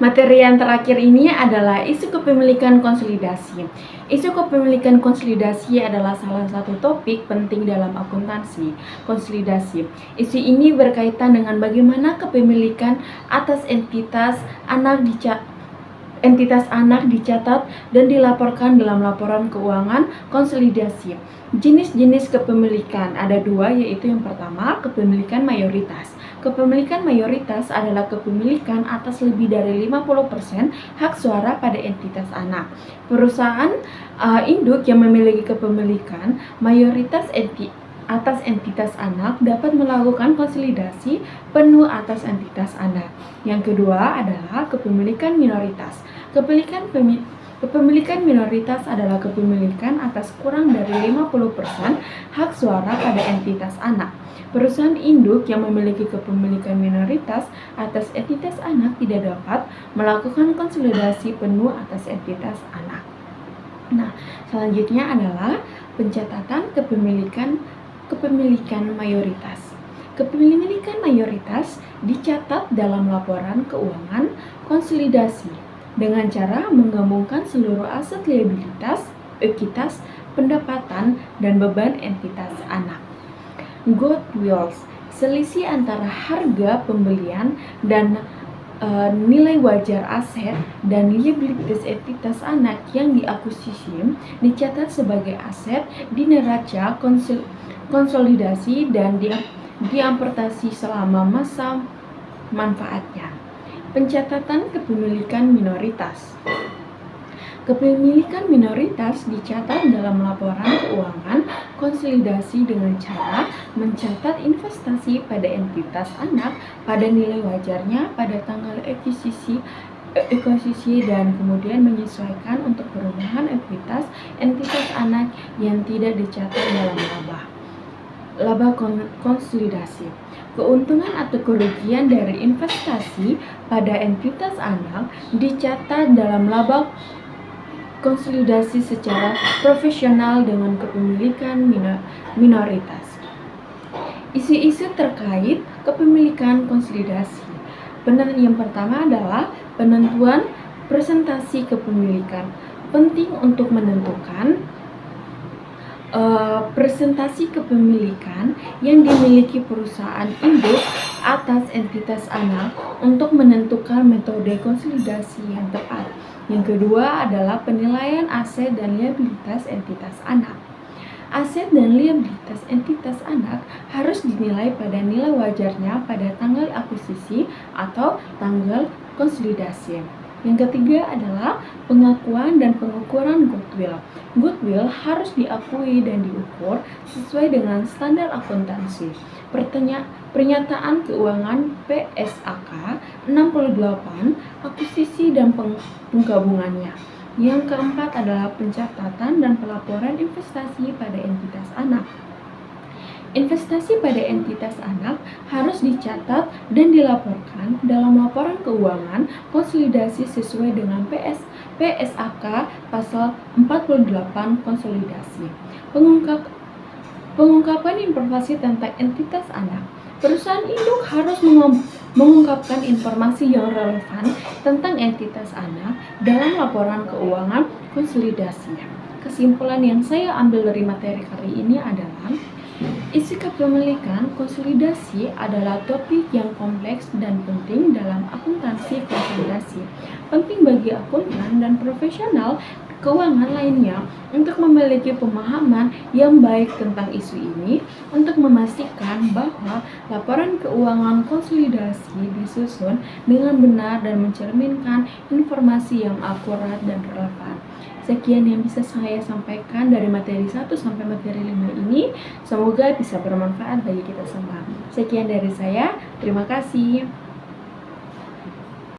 Materi yang terakhir ini adalah isu kepemilikan konsolidasi. Isu kepemilikan konsolidasi adalah salah satu topik penting dalam akuntansi konsolidasi. Isu ini berkaitan dengan bagaimana kepemilikan atas entitas anak dicatat dan dilaporkan dalam laporan keuangan konsolidasi. Jenis-jenis kepemilikan ada dua, yaitu yang pertama, kepemilikan mayoritas. Kepemilikan mayoritas adalah kepemilikan atas lebih dari 50% hak suara pada entitas anak. Perusahaan induk yang memiliki kepemilikan mayoritas atas entitas anak dapat melakukan konsolidasi penuh atas entitas anak. Yang kedua adalah kepemilikan minoritas. Kepemilikan minoritas adalah kepemilikan atas kurang dari 50% hak suara pada entitas anak. Perusahaan induk yang memiliki kepemilikan minoritas atas entitas anak tidak dapat melakukan konsolidasi penuh atas entitas anak. Nah, selanjutnya adalah pencatatan kepemilikan mayoritas. Kepemilikan mayoritas dicatat dalam laporan keuangan konsolidasi dengan cara menggabungkan seluruh aset liabilitas, ekuitas, pendapatan, dan beban entitas anak. Goodwill, selisih antara harga pembelian dan nilai wajar aset dan liabilitas entitas anak yang diakuisisi dicatat sebagai aset di neraca konsolidasi dan diamortisasi selama masa manfaatnya. Pencatatan kepemilikan minoritas. Kepemilikan minoritas dicatat dalam laporan keuangan konsolidasi dengan cara mencatat investasi pada entitas anak pada nilai wajarnya pada tanggal ekuisisi dan kemudian menyesuaikan untuk perubahan ekuitas entitas anak yang tidak dicatat dalam laba konsolidasi. Keuntungan atau kerugian dari investasi pada entitas anak dicatat dalam laba konsolidasi secara profesional dengan kepemilikan minoritas. Isu-isu terkait kepemilikan konsolidasi. Yang pertama adalah penentuan presentasi kepemilikan. Penting untuk menentukan presentasi kepemilikan yang dimiliki perusahaan induk atas entitas anak untuk menentukan metode konsolidasi yang tepat. Yang kedua adalah penilaian aset dan liabilitas entitas anak. Aset dan liabilitas entitas anak harus dinilai pada nilai wajarnya pada tanggal akuisisi atau tanggal konsolidasi. Yang ketiga adalah pengakuan dan pengukuran goodwill. Goodwill harus diakui dan diukur sesuai dengan standar akuntansi. Pernyataan keuangan PSAK 68, akuisisi dan penggabungannya. Yang keempat adalah pencatatan dan pelaporan investasi pada entitas anak. Investasi pada entitas anak harus dicatat dan dilaporkan dalam laporan keuangan konsolidasi sesuai dengan PSAK pasal 48 konsolidasi. Pengungkapan informasi tentang entitas anak. Perusahaan induk harus mengungkapkan informasi yang relevan tentang entitas anak dalam laporan keuangan konsolidasinya. Kesimpulan yang saya ambil dari materi kali ini adalah isu kepemilikan konsolidasi adalah topik yang kompleks dan penting dalam akuntansi konsolidasi. Penting bagi akuntan dan profesional keuangan lainnya untuk memiliki pemahaman yang baik tentang isu ini untuk memastikan bahwa laporan keuangan konsolidasi disusun dengan benar dan mencerminkan informasi yang akurat dan relevan. Sekian yang bisa saya sampaikan dari materi 1 sampai materi 5 ini. Semoga bisa bermanfaat bagi kita semua. Sekian dari saya. Terima kasih.